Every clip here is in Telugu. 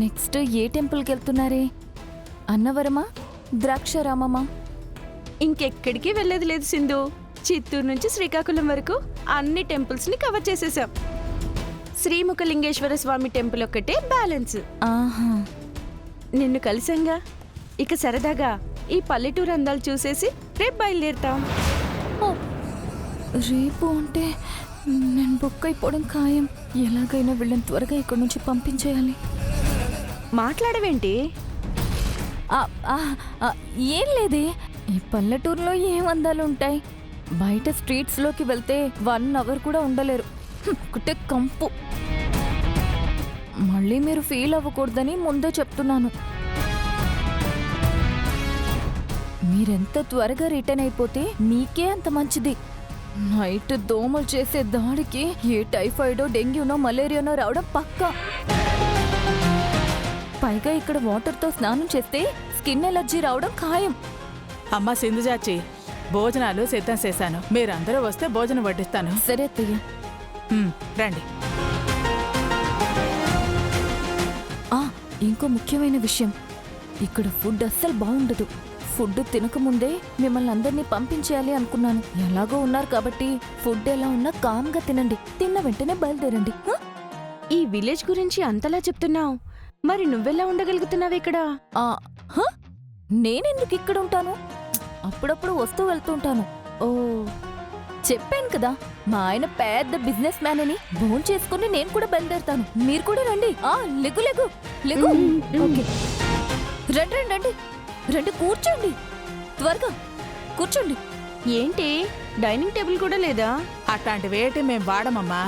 నెక్స్ట్ ఏ టెంపుల్కి వెళ్తున్నారే? అన్నవరమా, ద్రాక్షారామమా? ఇంకెక్కడికి వెళ్ళేది లేదు సింధు. చిత్తూరు నుంచి శ్రీకాకుళం వరకు అన్ని టెంపుల్స్ ని కవర్ చేసేసాం. శ్రీముఖలింగేశ్వర స్వామి టెంపుల్ ఒక్కటే బ్యాలెన్స్. ఆహా, నిన్ను కలిసంగా ఇక సరదాగా ఈ పల్లెటూరు అందాలు చూసేసి రేపు బయలుదేరుతాం. ఓ, రేపు అంటే నేను బుక్ అయిపోవడం ఖాయం. ఎలాగైనా వీళ్ళని త్వరగా ఇక్కడి నుంచి పంపించేయాలి. మాట్లాడవేంటి? ఆ, ఆ, ఆ, ఏం లేదే. ఈ పల్లెటూరులో ఏం అందాలు ఉంటాయి? బయట స్ట్రీట్స్లోకి వెళ్తే 1 అవర్ కూడా ఉండలేరు. ఒకటే కంపు. మళ్ళీ మీరు ఫీల్ అవ్వకూడదని ముందే చెప్తున్నాను. మీరెంత త్వరగా రిటర్న్ అయిపోతే మీకే అంత మంచిది. నైట్ దోమలు చేసే దాడికి ఏ టైఫాయిడో, డెంగ్యూనో, మలేరియానో రావడం పక్కా. పైగా ఇక్కడ వాటర్తో స్నానం చేస్తే స్కిన్ ఎలర్జీ రావడం ఖాయం. అమ్మ సింధుజాచి, భోజనాలు సిద్ధం చేశాను. మీరందరూ వస్తే భోజనం వడ్డిస్తాను. సరే అత్తయ్య. రండి. ఇంకో ముఖ్యమైన విషయం, ఇక్కడ ఫుడ్ అస్సలు బాగుండదు. ఫుడ్ తినకముందే మిమ్మల్ని అందరినీ పంపించేయాలి అనుకున్నాను. ఎలాగో ఉన్నారు కాబట్టి ఫుడ్ ఎలా ఉన్నా కామ్గా తినండి. తిన్న వెంటనే బయలుదేరండి. ఈ విలేజ్ గురించి అంతలా చెప్తున్నావు, మరి నువ్వెలా ఉండగలుగుతున్నావు ఇక్కడ? నేనెందుకు ఇక్కడ ఉంటాను? అప్పుడప్పుడు వస్తూ వెళ్తుంటాను. ఓ, చెప్పాను కదా, మా ఆయన పెద్ద బిజినెస్ మ్యాన్ అని. భోంచేసుకుని నేను కూడా బయలుదేరుతాను. మీరు కూడా రండి. లెగు లెగు లెగు. ఓకే, రండి రండి రండి రండి, కూర్చోండి. త్వరగా కూర్చోండి. ఏంటి డైనింగ్ టేబుల్ కూడా లేదా? అట్లాంటివేటి మేం వాడమమ్మా.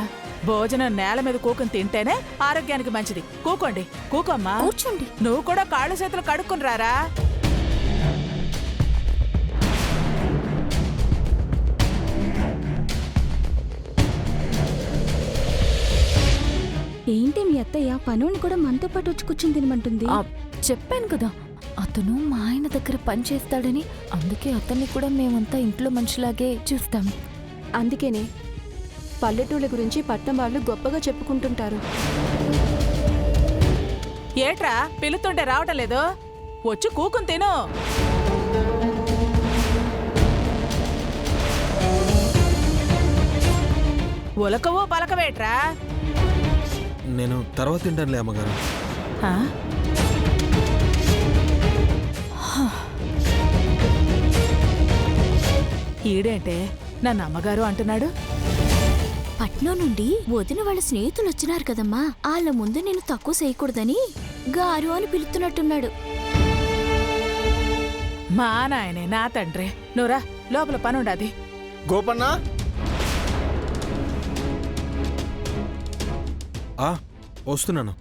భోజనం నేల మీద కూకుని తింటేనే ఆరోగ్యానికి మంచిది. కూకోండి, కూకోమ్మా. కూర్చోండి. నువ్వు కూడా కాళ్ళు చేతులు కడుక్కుని రారా. ఏంటి మీ అత్తయ్య పనుని కూడా మనతో పాటు వచ్చి కూర్చుని తినమంటుంది? చెప్పాను కదా, అతను మా ఆయన దగ్గర పని చేస్తాడని. అందుకే అతన్ని కూడా మేమంతా ఇంట్లో మనిషిలాగే చూస్తాము. అందుకేనే పల్లెటూళ్ళ గురించి పట్నం వాళ్ళు గొప్పగా చెప్పుకుంటుంటారు. ఏట్రా పిలుతుంటే రావటం లేదు? వచ్చి కూకుని తిను. ఉలకవో పలకవేట్రా? నేను తర్వాత తింటానులే అమ్మగారు. ఈడేంటే నన్ను అమ్మగారు అంటున్నాడు? పట్నం నుండి వదిన వాళ్ళ స్నేహితులు వచ్చినారు కదమ్మా, వాళ్ళ ముందు నేను తక్కువ చేయకూడదని గారు అని పిలుస్తున్నట్టున్నాడు. మా నాయనే నా తండ్రి. నువ్వురా, లోపల పనుండాది. గోపన్నా, వస్తున్నాను.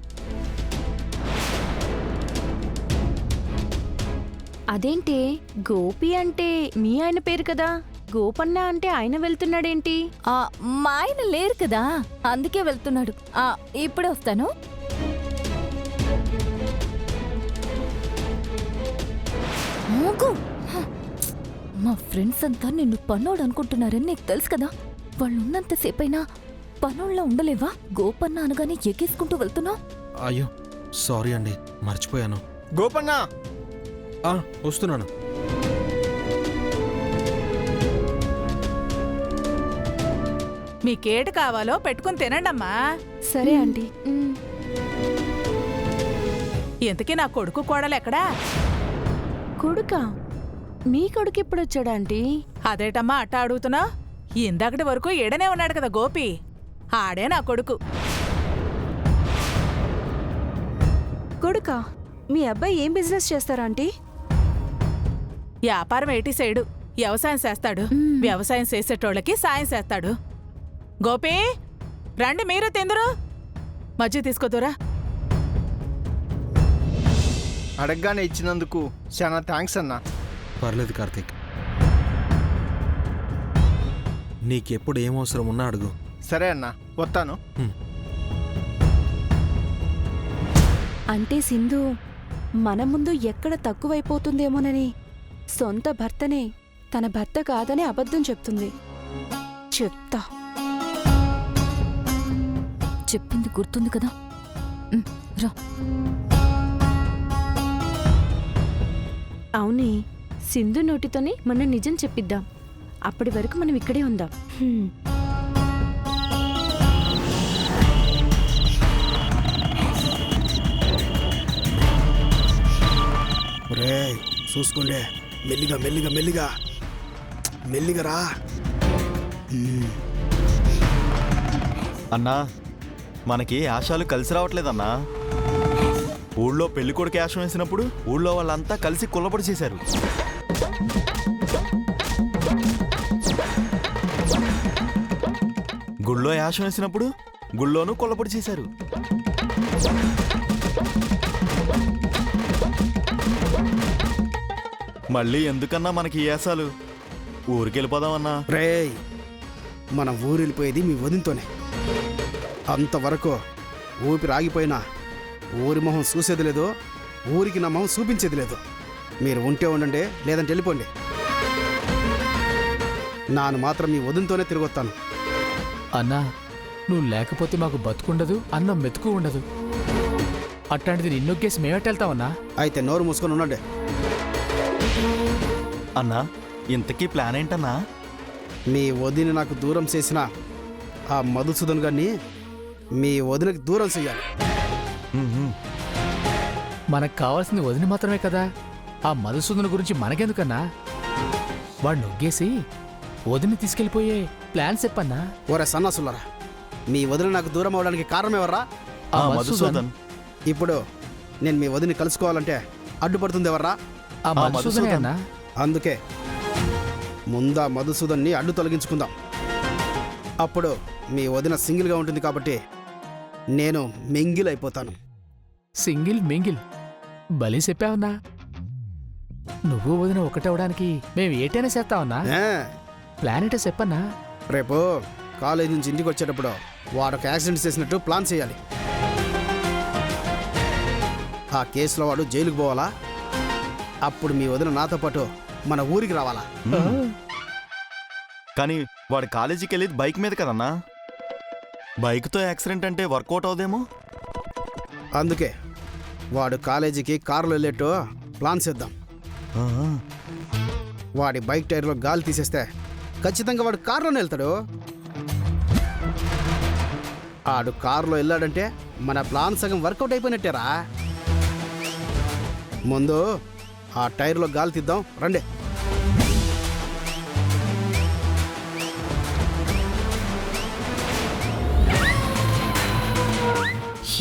అదేంటి గోపి అంటే మీ ఆయన పేరు కదా, గోపన్న అంటే ఆయన వెళ్తున్నాడేంటి? మా ఆయన లేరు కదా, అందుకే వెళ్తున్నాడు. ఇప్పుడే వస్తాను. మా ఫ్రెండ్స్ అంతా నిన్ను పన్నోడు అనుకుంటున్నారని నీకు తెలుసు కదా. వాళ్ళు ఉన్నంతసేపైనా పనోళ్ళ ఉండలేవా? గోపన్న అనగానే ఎక్కేసుకుంటూ వెళ్తున్నావు. అయ్యో సారీ అండి, మర్చిపోయాను. గోపన్నా, వస్తున్నాను. మీకేటి కావాలో పెట్టుకుని తినండమ్మా. సరే ఆంటీ. ఇంతకీ నా కొడుకు కోడలెక్కడా? కొడుకా? మీ కొడుకు ఎప్పుడొచ్చాడా ఆంటీ? అదేటమ్మా అట్ట అడుగుతున్నా? ఇందాకటి వరకు ఏడనే ఉన్నాడు కదా గోపి, ఆడే నా కొడుకు. కొడుకా? మీ అబ్బాయి ఏం బిజినెస్ చేస్తారా ఆంటీ? వ్యాపారం ఏటి సైడు, వ్యవసాయం చేస్తాడు. వ్యవసాయం చేసేటోళ్ళకి సాయం చేస్తాడు. గోపి, రండి మీరు తిందురు. మజ్జి తీసుకోదురా. అడగగానే ఇచ్చినందుకు చాలా థ్యాంక్స్ అన్నా. పర్లేదు కార్తీక్, నీకెప్పుడు ఏం అవసరం ఉన్నా అడుగు. సరే అన్నా, వస్తాను. అంటే సింధు మన ముందు ఎక్కడ తక్కువైపోతుందేమోనని సొంత భర్తనే తన భర్త కాదని అబద్ధం చెప్తుంది. చెప్తా. చెప్పింది గుర్తుంది కదా. రా. అవునే, సింధు నోటితోనే మనం నిజం చెప్పిద్దాం. అప్పటి వరకు మనం ఇక్కడే ఉందాం. హ్మ్. రే చూసుకోండి, మెల్లిగా మెల్లిగా మెల్లిగా మెల్లిగా రా. అన్నా మనకి ఆశాలు కలిసి రావట్లేదన్నా. ఊళ్ళో పెళ్లి కొడుకు యాశం వేసినప్పుడు ఊళ్ళో వాళ్ళంతా కలిసి కుల్లబడి చేశారు. గుళ్ళో యాశం వేసినప్పుడు గుళ్ళోనూ కొల్లబడి చేశారు. మళ్ళీ ఎందుకన్నా మనకి ఈ యాసాలు? ఊరికెళ్ళిపోదామన్నా. రే మనం ఊరెళ్ళిపోయేది మీ వదినతోనే. అంతవరకు ఊపిరి ఆగిపోయినా ఊరి మొహం చూసేది లేదు, ఊరికి నా మొహం చూపించేది లేదు. మీరు ఉంటే ఉండండి, లేదంటే వెళ్ళిపోండి. నాను మాత్రం మీ వదినతోనే తిరిగొస్తాను. అన్నా నువ్వు లేకపోతే మాకు బతుకుండదు, అన్నం మెతుకు ఉండదు. అట్లాంటిది నిన్నొగ్గేసి మేమెట్టెళ్తామన్నా? అయితే నోరు మూసుకొని ఉండండి. అన్నా ఇంతకీ ప్లాన్ ఏంటన్నా? మీ వదిన నాకు దూరం చేసిన ఆ మధుసూదన్ గారిని మీ వదినకి దూరం చెయ్యాలి. మనకు కావాల్సింది వదిన మాత్రమే కదా. ఆ మధుసూదన్ గురించి మనకెందుకన్నా? వాడు నొగ్గేసి వదిన తీసుకెళ్ళిపోయే ప్లాన్ చెప్పన్నా. ఓరే సన్నాసులారా, మీ వదిన నాకు దూరం అవడానికి కారణం ఎవర్రా? ఆ మధుసూదన్. ఇప్పుడు నేను మీ వదిని కలుసుకోవాలంటే అడ్డుపడుతుంది ఎవర్రా? ఆ మధుసూదనే అన్నా. అందుకే ముందా మధుసూదన్ని అడ్డు తొలగించుకుందాం. అప్పుడు మీ వదిన సింగిల్గా ఉంటుంది కాబట్టి నేను మింగిల్ అయిపోతాను. సింగిల్ మింగిల్ బలి చెప్పావన్నా. నువ్వు వదిన ఒకటవడానికి మేము ఏటైనా చేస్తావన్నా. ఏ, ప్లాన్ ఏంటో చెప్పన్నా. రేపు కాలేజ్ నుంచి ఇంటికి వచ్చేటప్పుడు వాడు ఒక యాక్సిడెంట్ చేసినట్టు ప్లాన్ చేయాలి. ఆ కేసులో వాడు జైలుకు పోవాలా. అప్పుడు మీ వదిన నాతో పాటు మన ఊరికి రావాలా. కానీ వాడు కాలేజీకి వెళ్ళేది బైక్ మీద కదన్నా. బైక్తో యాక్సిడెంట్ అంటే వర్కౌట్ అవుదేమో. అందుకే వాడు కాలేజీకి కారులో వెళ్ళేట్టు ప్లాన్ చేద్దాం. వాడి బైక్ టైర్లో గాలి తీసేస్తే ఖచ్చితంగా వాడు కారులోనే వెళ్తాడు. ఆడు కారులో వెళ్ళాడంటే మన ప్లాన్ సగం వర్కౌట్ అయిపోయినట్టేరా. ముందు ఆ టైర్లో గాలి తీద్దాం రండి.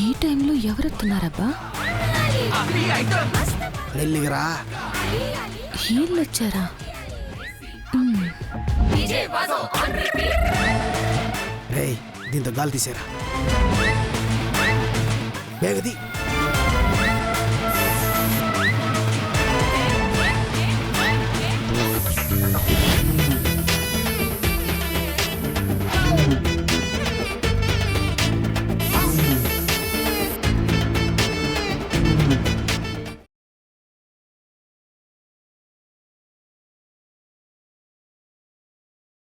ఈ టైంలో ఎవరెత్తున్నారబ్బా? మెల్లిగరా. వీళ్ళొచ్చారా? రేయ్ దీంతో గాలి తీసేరా. వేగది.